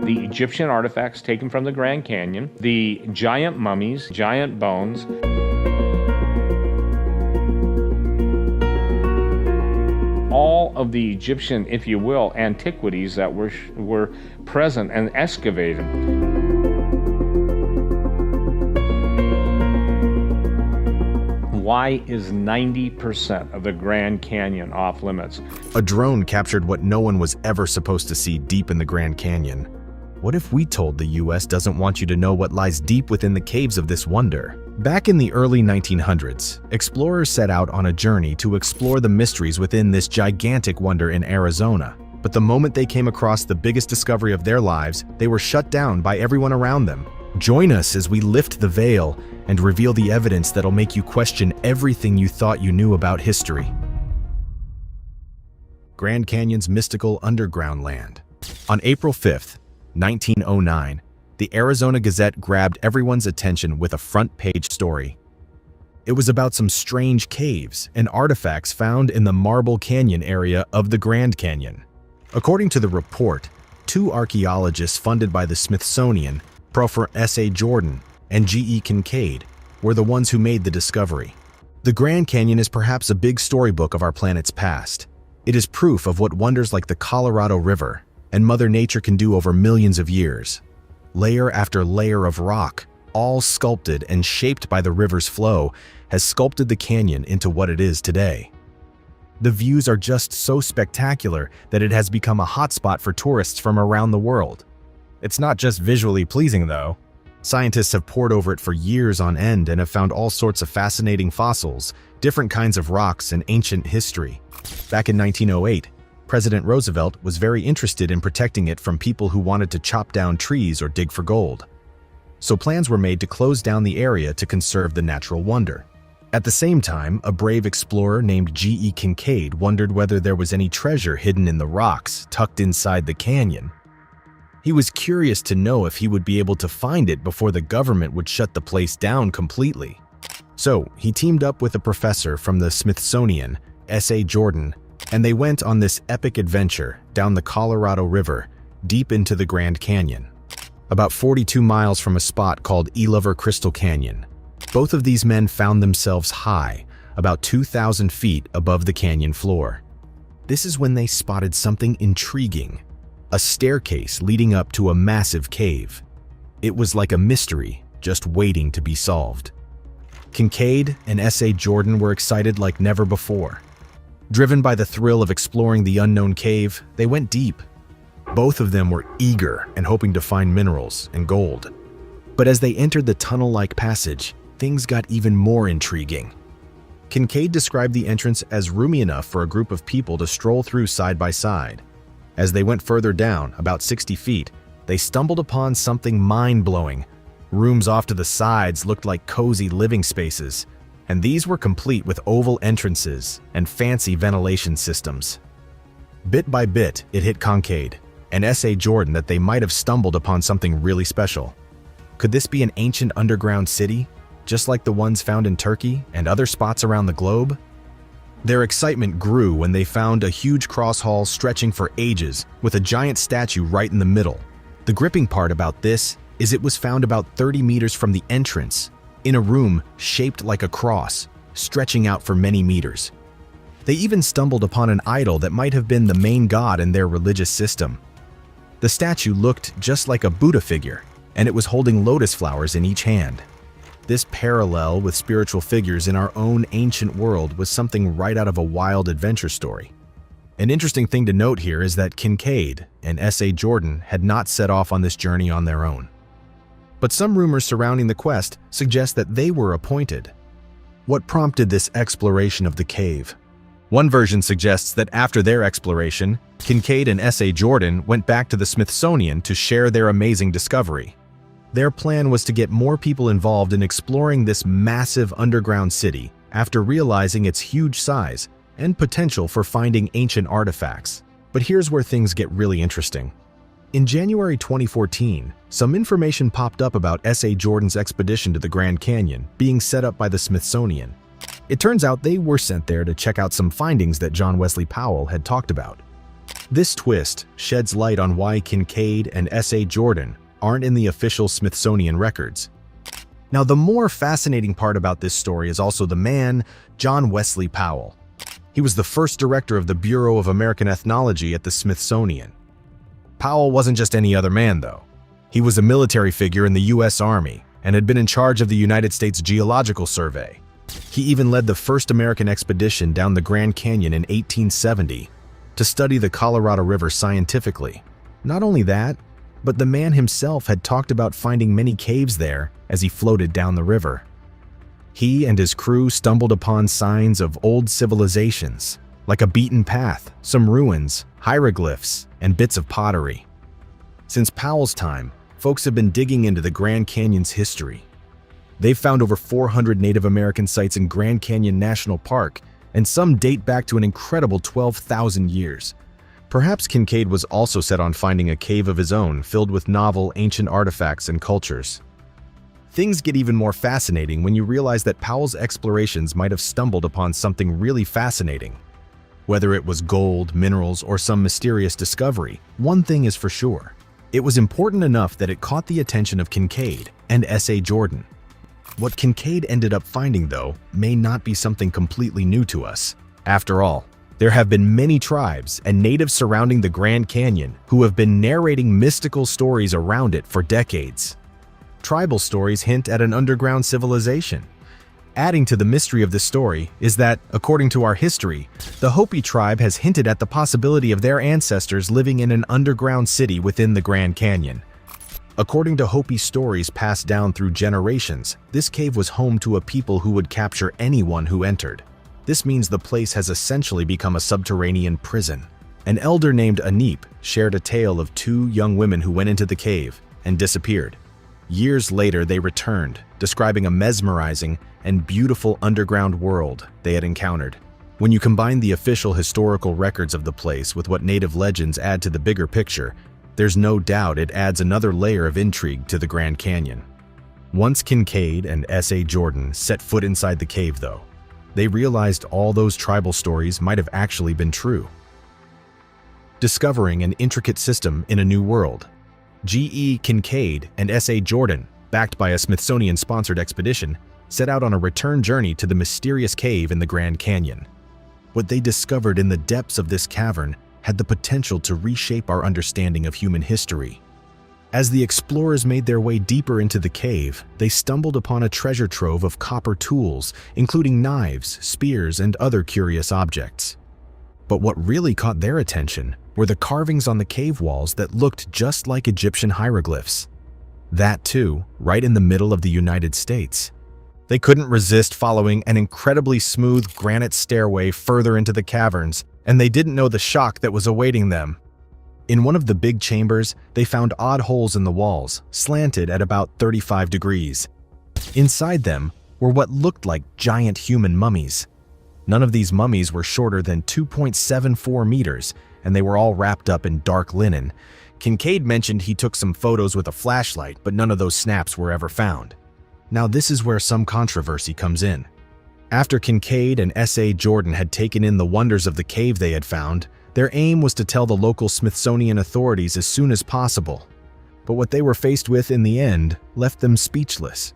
the Egyptian artifacts taken from the Grand Canyon, the giant mummies, giant bones. All of the Egyptian, if you will, antiquities that were present and excavated. Why is 90% of the Grand Canyon off limits? A drone captured what no one was ever supposed to see deep in the Grand Canyon. What if we told the US doesn't want you to know what lies deep within the caves of this wonder? Back in the early 1900s, explorers set out on a journey to explore the mysteries within this gigantic wonder in Arizona. But the moment they came across the biggest discovery of their lives, they were shut down by everyone around them. Join us as we lift the veil and reveal the evidence that'll make you question everything you thought you knew about history. Grand Canyon's mystical underground land. On April 5th, 1909, the Arizona Gazette grabbed everyone's attention with a front-page story. It was about some strange caves and artifacts found in the Marble Canyon area of the Grand Canyon. According to the report, 2 archaeologists funded by the Smithsonian, Professor S.A. Jordan and G.E. Kincaid, were the ones who made the discovery. The Grand Canyon is perhaps a big storybook of our planet's past. It is proof of what wonders like the Colorado River and Mother Nature can do over millions of years. Layer after layer of rock, all sculpted and shaped by the river's flow, has sculpted the canyon into what it is today. The views are just so spectacular that it has become a hotspot for tourists from around the world. It's not just visually pleasing, though. Scientists have pored over it for years on end and have found all sorts of fascinating fossils, different kinds of rocks, and ancient history. Back in 1908, President Roosevelt was very interested in protecting it from people who wanted to chop down trees or dig for gold. So plans were made to close down the area to conserve the natural wonder. At the same time, a brave explorer named G.E. Kincaid wondered whether there was any treasure hidden in the rocks tucked inside the canyon. He was curious to know if he would be able to find it before the government would shut the place down completely. So he teamed up with a professor from the Smithsonian, S.A. Jordan, and they went on this epic adventure down the Colorado River, deep into the Grand Canyon. About 42 miles from a spot called Elover Crystal Canyon. Both of these men found themselves high, about 2,000 feet above the canyon floor. This is when they spotted something intriguing. A staircase leading up to a massive cave. It was like a mystery, just waiting to be solved. Kincaid and S.A. Jordan were excited like never before. Driven by the thrill of exploring the unknown cave, they went deep. Both of them were eager and hoping to find minerals and gold. But as they entered the tunnel-like passage, things got even more intriguing. Kincaid described the entrance as roomy enough for a group of people to stroll through side by side. As they went further down, about 60 feet, they stumbled upon something mind-blowing. Rooms off to the sides looked like cozy living spaces, and these were complete with oval entrances and fancy ventilation systems. Bit by bit, it hit Kincaid and S.A. Jordan that they might have stumbled upon something really special. Could this be an ancient underground city, just like the ones found in Turkey and other spots around the globe? Their excitement grew when they found a huge cross hall stretching for ages with a giant statue right in the middle. The gripping part about this is it was found about 30 meters from the entrance, in a room shaped like a cross, stretching out for many meters. They even stumbled upon an idol that might have been the main god in their religious system. The statue looked just like a Buddha figure, and it was holding lotus flowers in each hand. This parallel with spiritual figures in our own ancient world was something right out of a wild adventure story. An interesting thing to note here is that Kincaid and S.A. Jordan had not set off on this journey on their own. But some rumors surrounding the quest suggest that they were appointed. What prompted this exploration of the cave? One version suggests that after their exploration, Kincaid and S.A. Jordan went back to the Smithsonian to share their amazing discovery. Their plan was to get more people involved in exploring this massive underground city after realizing its huge size and potential for finding ancient artifacts. But here's where things get really interesting. In January 2014, some information popped up about S.A. Jordan's expedition to the Grand Canyon being set up by the Smithsonian. It turns out they were sent there to check out some findings that John Wesley Powell had talked about. This twist sheds light on why Kincaid and S.A. Jordan aren't in the official Smithsonian records. Now, the more fascinating part about this story is also the man, John Wesley Powell. He was the first director of the Bureau of American Ethnology at the Smithsonian. Powell wasn't just any other man, though. He was a military figure in the U.S. Army and had been in charge of the United States Geological Survey. He even led the first American expedition down the Grand Canyon in 1870 to study the Colorado River scientifically. Not only that, but the man himself had talked about finding many caves there as he floated down the river. He and his crew stumbled upon signs of old civilizations, like a beaten path, some ruins, hieroglyphs, and bits of pottery. Since Powell's time, folks have been digging into the Grand Canyon's history. They've found over 400 Native American sites in Grand Canyon National Park, and some date back to an incredible 12,000 years. Perhaps Kincaid was also set on finding a cave of his own filled with novel, ancient artifacts and cultures. Things get even more fascinating when you realize that Powell's explorations might have stumbled upon something really fascinating. Whether it was gold, minerals, or some mysterious discovery, one thing is for sure. It was important enough that it caught the attention of Kincaid and S.A. Jordan. What Kincaid ended up finding, though, may not be something completely new to us. After all, there have been many tribes and natives surrounding the Grand Canyon who have been narrating mystical stories around it for decades. Tribal stories hint at an underground civilization. Adding to the mystery of the story is that, according to our history, the Hopi tribe has hinted at the possibility of their ancestors living in an underground city within the Grand Canyon. According to Hopi stories passed down through generations, this cave was home to a people who would capture anyone who entered. This means the place has essentially become a subterranean prison. An elder named Anip shared a tale of two young women who went into the cave and disappeared. Years later, they returned, describing a mesmerizing and beautiful underground world they had encountered. When you combine the official historical records of the place with what native legends add to the bigger picture, there's no doubt it adds another layer of intrigue to the Grand Canyon. Once Kincaid and S.A. Jordan set foot inside the cave, though, they realized all those tribal stories might have actually been true. Discovering an intricate system in a new world, G.E. Kincaid and S.A. Jordan, backed by a Smithsonian-sponsored expedition, set out on a return journey to the mysterious cave in the Grand Canyon. What they discovered in the depths of this cavern had the potential to reshape our understanding of human history. As the explorers made their way deeper into the cave, they stumbled upon a treasure trove of copper tools, including knives, spears, and other curious objects. But what really caught their attention were the carvings on the cave walls that looked just like Egyptian hieroglyphs. That too, right in the middle of the United States. They couldn't resist following an incredibly smooth granite stairway further into the caverns, and they didn't know the shock that was awaiting them. In one of the big chambers, they found odd holes in the walls, slanted at about 35 degrees. Inside them were what looked like giant human mummies. None of these mummies were shorter than 2.74 meters, and they were all wrapped up in dark linen. Kincaid mentioned he took some photos with a flashlight, but none of those snaps were ever found. Now this is where some controversy comes in. After Kincaid and S.A. Jordan had taken in the wonders of the cave they had found, their aim was to tell the local Smithsonian authorities as soon as possible. But what they were faced with in the end left them speechless.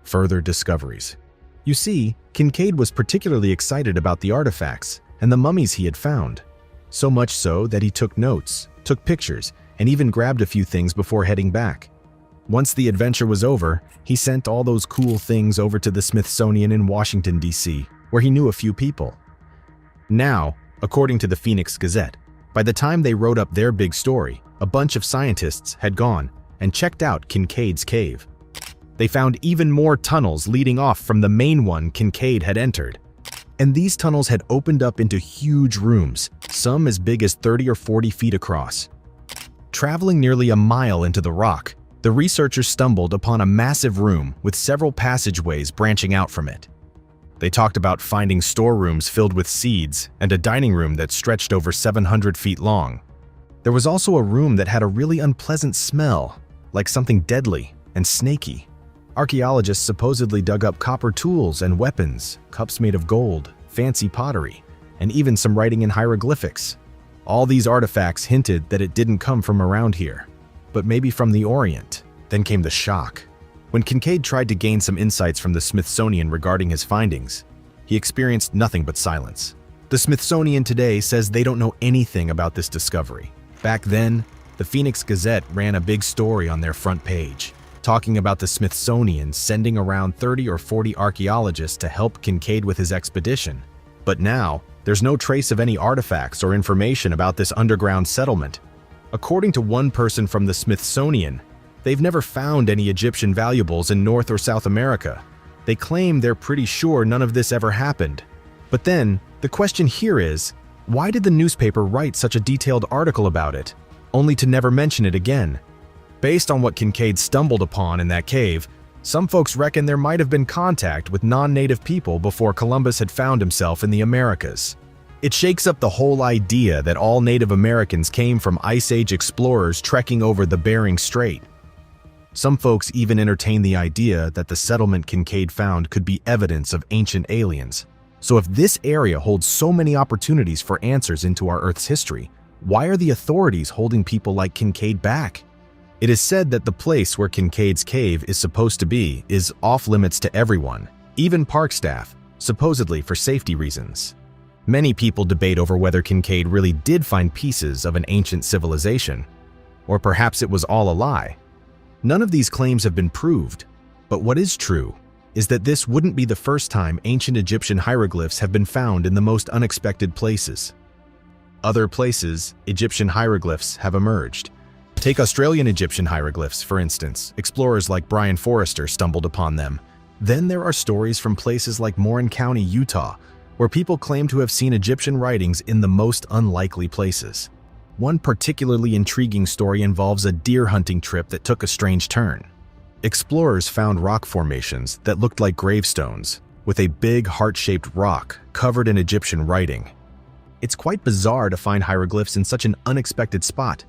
Further discoveries. You see, Kincaid was particularly excited about the artifacts and the mummies he had found. So much so that he took notes, took pictures, and even grabbed a few things before heading back. Once the adventure was over, he sent all those cool things over to the Smithsonian in Washington, D.C., where he knew a few people. Now, according to the Phoenix Gazette, by the time they wrote up their big story, a bunch of scientists had gone and checked out Kincaid's cave. They found even more tunnels leading off from the main one Kincaid had entered. And these tunnels had opened up into huge rooms, some as big as 30 or 40 feet across. Traveling nearly a mile into the rock, the researchers stumbled upon a massive room with several passageways branching out from it. They talked about finding storerooms filled with seeds and a dining room that stretched over 700 feet long. There was also a room that had a really unpleasant smell, like something deadly and snaky. Archaeologists supposedly dug up copper tools and weapons, cups made of gold, fancy pottery, and even some writing in hieroglyphics. All these artifacts hinted that it didn't come from around here, but maybe from the Orient. Then came the shock. When Kincaid tried to gain some insights from the Smithsonian regarding his findings, he experienced nothing but silence. The Smithsonian today says they don't know anything about this discovery. Back then, the Phoenix Gazette ran a big story on their front page, talking about the Smithsonian sending around 30 or 40 archaeologists to help Kincaid with his expedition. But now, there's no trace of any artifacts or information about this underground settlement. According to one person from the Smithsonian, they've never found any Egyptian valuables in North or South America. They claim they're pretty sure none of this ever happened. But then, the question here is, why did the newspaper write such a detailed article about it, only to never mention it again? Based on what Kincaid stumbled upon in that cave, some folks reckon there might have been contact with non-native people before Columbus had found himself in the Americas. It shakes up the whole idea that all Native Americans came from Ice Age explorers trekking over the Bering Strait. Some folks even entertain the idea that the settlement Kincaid found could be evidence of ancient aliens. So if this area holds so many opportunities for answers into our Earth's history, why are the authorities holding people like Kincaid back? It is said that the place where Kincaid's cave is supposed to be is off-limits to everyone, even park staff, supposedly for safety reasons. Many people debate over whether Kincaid really did find pieces of an ancient civilization, or perhaps it was all a lie. None of these claims have been proved, but what is true is that this wouldn't be the first time ancient Egyptian hieroglyphs have been found in the most unexpected places. Other places, Egyptian hieroglyphs have emerged. Take Australian Egyptian hieroglyphs, for instance. Explorers like Brian Forrester stumbled upon them. Then there are stories from places like Morin County, Utah, where people claim to have seen Egyptian writings in the most unlikely places. One particularly intriguing story involves a deer hunting trip that took a strange turn. Explorers found rock formations that looked like gravestones, with a big heart-shaped rock covered in Egyptian writing. It's quite bizarre to find hieroglyphs in such an unexpected spot.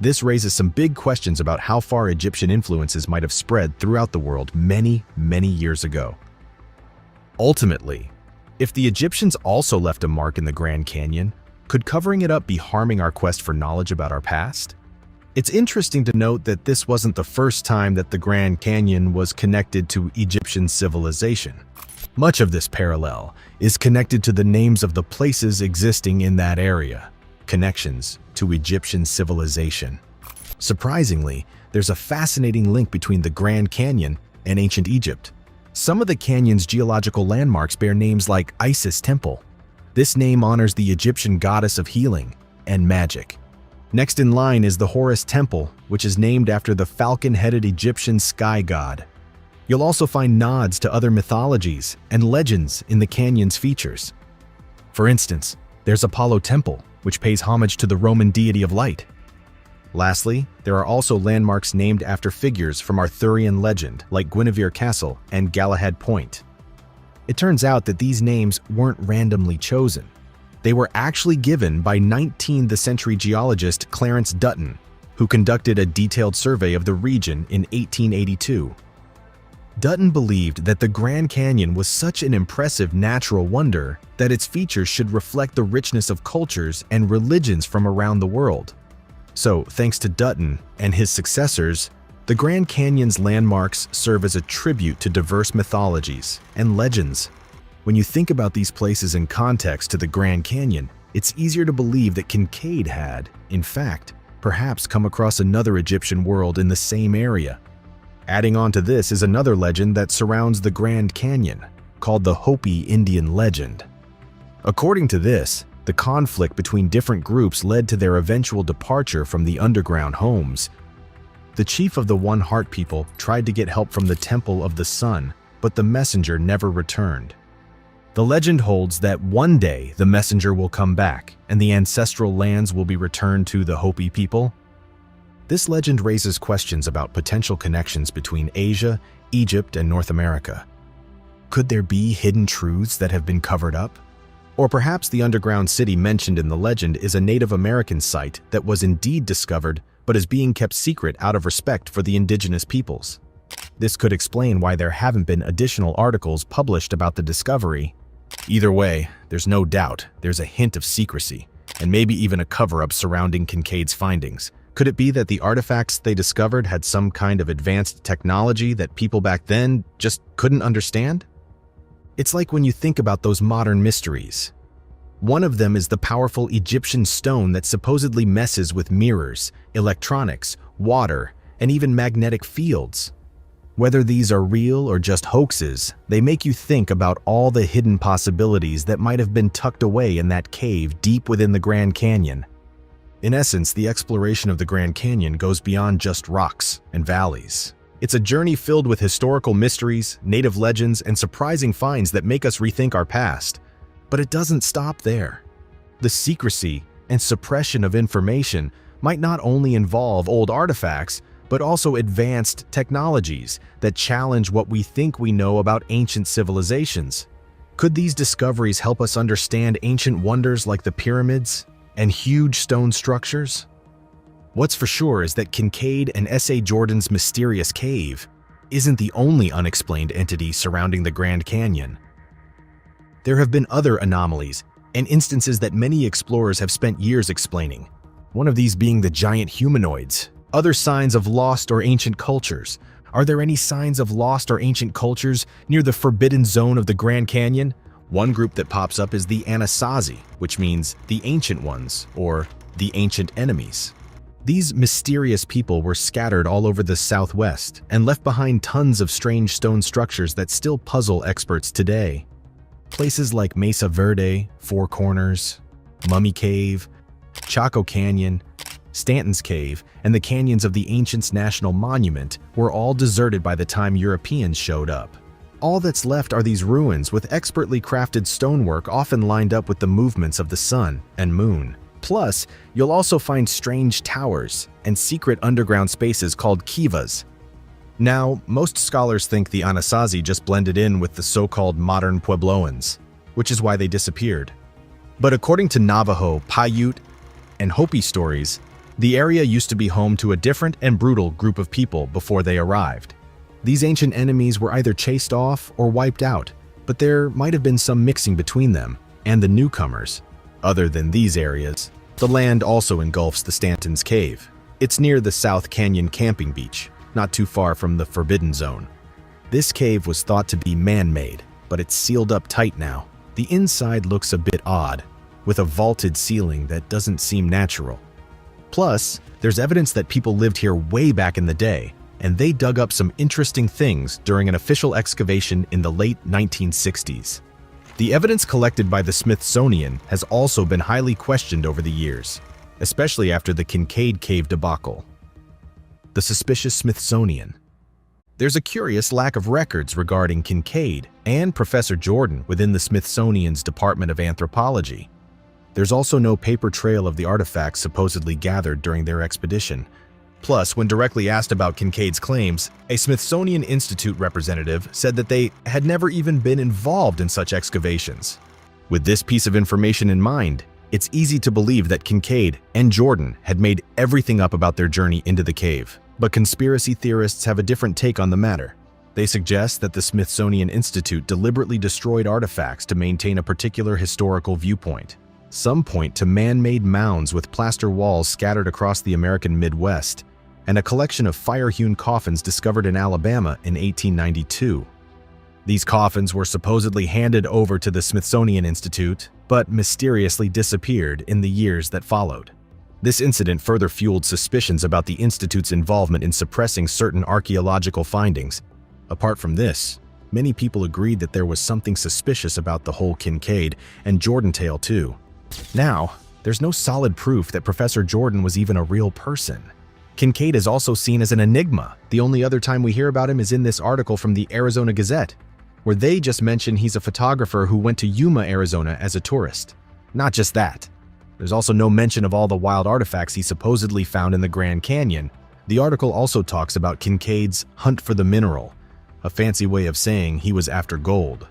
This raises some big questions about how far Egyptian influences might have spread throughout the world many, many years ago. Ultimately, if the Egyptians also left a mark in the Grand Canyon, could covering it up be harming our quest for knowledge about our past? It's interesting to note that this wasn't the first time that the Grand Canyon was connected to Egyptian civilization. Much of this parallel is connected to the names of the places existing in that area, connections to Egyptian civilization. Surprisingly, there's a fascinating link between the Grand Canyon and ancient Egypt. Some of the canyon's geological landmarks bear names like Isis Temple. This name honors the Egyptian goddess of healing and magic. Next in line is the Horus Temple, which is named after the falcon-headed Egyptian sky god. You'll also find nods to other mythologies and legends in the canyon's features. For instance, there's Apollo Temple, which pays homage to the Roman deity of light. Lastly, there are also landmarks named after figures from Arthurian legend, like Guinevere Castle and Galahad Point. It turns out that these names weren't randomly chosen. They were actually given by 19th century geologist Clarence Dutton, who conducted a detailed survey of the region in 1882. Dutton believed that the Grand Canyon was such an impressive natural wonder that its features should reflect the richness of cultures and religions from around the world. So, thanks to Dutton and his successors, the Grand Canyon's landmarks serve as a tribute to diverse mythologies and legends. When you think about these places in context to the Grand Canyon, it's easier to believe that Kincaid had, in fact, perhaps come across another Egyptian world in the same area. Adding on to this is another legend that surrounds the Grand Canyon, called the Hopi Indian legend. According to this, the conflict between different groups led to their eventual departure from the underground homes. The chief of the One Heart people tried to get help from the Temple of the Sun, but the messenger never returned. The legend holds that one day the messenger will come back and the ancestral lands will be returned to the Hopi people. This legend raises questions about potential connections between Asia, Egypt, and North America. Could there be hidden truths that have been covered up? Or perhaps the underground city mentioned in the legend is a Native American site that was indeed discovered but is being kept secret out of respect for the indigenous peoples. This could explain why there haven't been additional articles published about the discovery. Either way, there's no doubt there's a hint of secrecy. and maybe even a cover-up surrounding Kincaid's findings. Could it be that the artifacts they discovered had some kind of advanced technology that people back then just couldn't understand? It's like when you think about those modern mysteries. One of them is the powerful Egyptian stone that supposedly messes with mirrors, electronics, water, and even magnetic fields. Whether these are real or just hoaxes, they make you think about all the hidden possibilities that might have been tucked away in that cave deep within the Grand Canyon. In essence, the exploration of the Grand Canyon goes beyond just rocks and valleys. It's a journey filled with historical mysteries, native legends, and surprising finds that make us rethink our past. But it doesn't stop there. The secrecy and suppression of information might not only involve old artifacts, but also advanced technologies that challenge what we think we know about ancient civilizations. Could these discoveries help us understand ancient wonders like the pyramids and huge stone structures? What's for sure is that Kincaid and S.A. Jordan's mysterious cave isn't the only unexplained entity surrounding the Grand Canyon. There have been other anomalies and instances that many explorers have spent years explaining, one of these being the giant humanoids. Other signs of lost or ancient cultures. Are there any signs of lost or ancient cultures near the forbidden zone of the Grand Canyon? One group that pops up is the Anasazi, which means the ancient ones, or the ancient enemies. These mysterious people were scattered all over the Southwest and left behind tons of strange stone structures that still puzzle experts today. Places like Mesa Verde, Four Corners, Mummy Cave, Chaco Canyon, Stanton's Cave, and the canyons of the Ancients National Monument were all deserted by the time Europeans showed up. All that's left are these ruins with expertly crafted stonework often lined up with the movements of the sun and moon. Plus, you'll also find strange towers and secret underground spaces called kivas. Now, most scholars think the Anasazi just blended in with the so-called modern Puebloans, which is why they disappeared. But according to Navajo, Paiute, and Hopi stories, the area used to be home to a different and brutal group of people before they arrived. These ancient enemies were either chased off or wiped out, but there might have been some mixing between them and the newcomers. Other than these areas, the land also engulfs the Stanton's Cave. It's near the South Canyon camping beach, not too far from the Forbidden Zone. This cave was thought to be man-made, but it's sealed up tight now. The inside looks a bit odd, with a vaulted ceiling that doesn't seem natural. Plus, there's evidence that people lived here way back in the day, and they dug up some interesting things during an official excavation in the late 1960s. The evidence collected by the Smithsonian has also been highly questioned over the years, especially after the Kincaid Cave debacle. The suspicious Smithsonian. There's a curious lack of records regarding Kincaid and Professor Jordan within the Smithsonian's Department of Anthropology. There's also no paper trail of the artifacts supposedly gathered during their expedition. Plus, when directly asked about Kincaid's claims, a Smithsonian Institute representative said that they had never even been involved in such excavations. With this piece of information in mind, it's easy to believe that Kincaid and Jordan had made everything up about their journey into the cave. But conspiracy theorists have a different take on the matter. They suggest that the Smithsonian Institute deliberately destroyed artifacts to maintain a particular historical viewpoint. Some point to man-made mounds with plaster walls scattered across the American Midwest, and a collection of fire-hewn coffins discovered in Alabama in 1892. These coffins were supposedly handed over to the Smithsonian Institute, but mysteriously disappeared in the years that followed. This incident further fueled suspicions about the Institute's involvement in suppressing certain archaeological findings. Apart from this, many people agreed that there was something suspicious about the whole Kincaid and Jordan tale too. Now, there's no solid proof that Professor Jordan was even a real person. Kincaid is also seen as an enigma. The only other time we hear about him is in this article from the Arizona Gazette, where they just mention he's a photographer who went to Yuma, Arizona as a tourist. Not just that. There's also no mention of all the wild artifacts he supposedly found in the Grand Canyon. The article also talks about Kincaid's hunt for the mineral, a fancy way of saying he was after gold.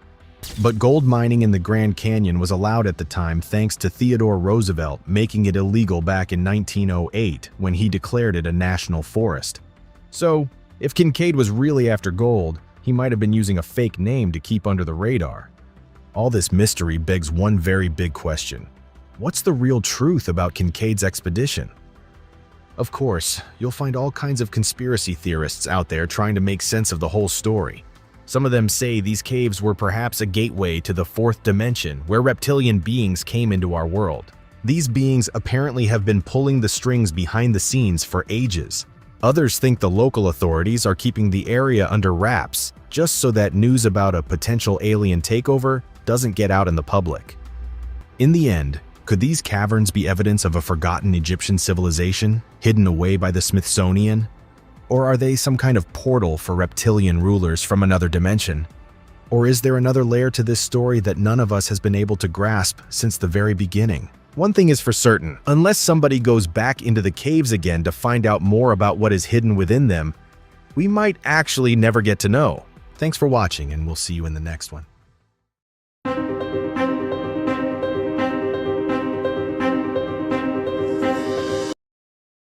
But gold mining in the Grand Canyon was allowed at the time thanks to Theodore Roosevelt making it illegal back in 1908 when he declared it a national forest. So, if Kincaid was really after gold, he might have been using a fake name to keep under the radar. All this mystery begs one very big question. What's the real truth about Kincaid's expedition? Of course, you'll find all kinds of conspiracy theorists out there trying to make sense of the whole story. Some of them say these caves were perhaps a gateway to the fourth dimension where reptilian beings came into our world. These beings apparently have been pulling the strings behind the scenes for ages. Others think the local authorities are keeping the area under wraps just so that news about a potential alien takeover doesn't get out in the public. In the end, could these caverns be evidence of a forgotten Egyptian civilization hidden away by the Smithsonian? Or are they some kind of portal for reptilian rulers from another dimension? Or is there another layer to this story that none of us has been able to grasp since the very beginning? One thing is for certain, unless somebody goes back into the caves again to find out more about what is hidden within them, we might actually never get to know. Thanks for watching, and we'll see you in the next one.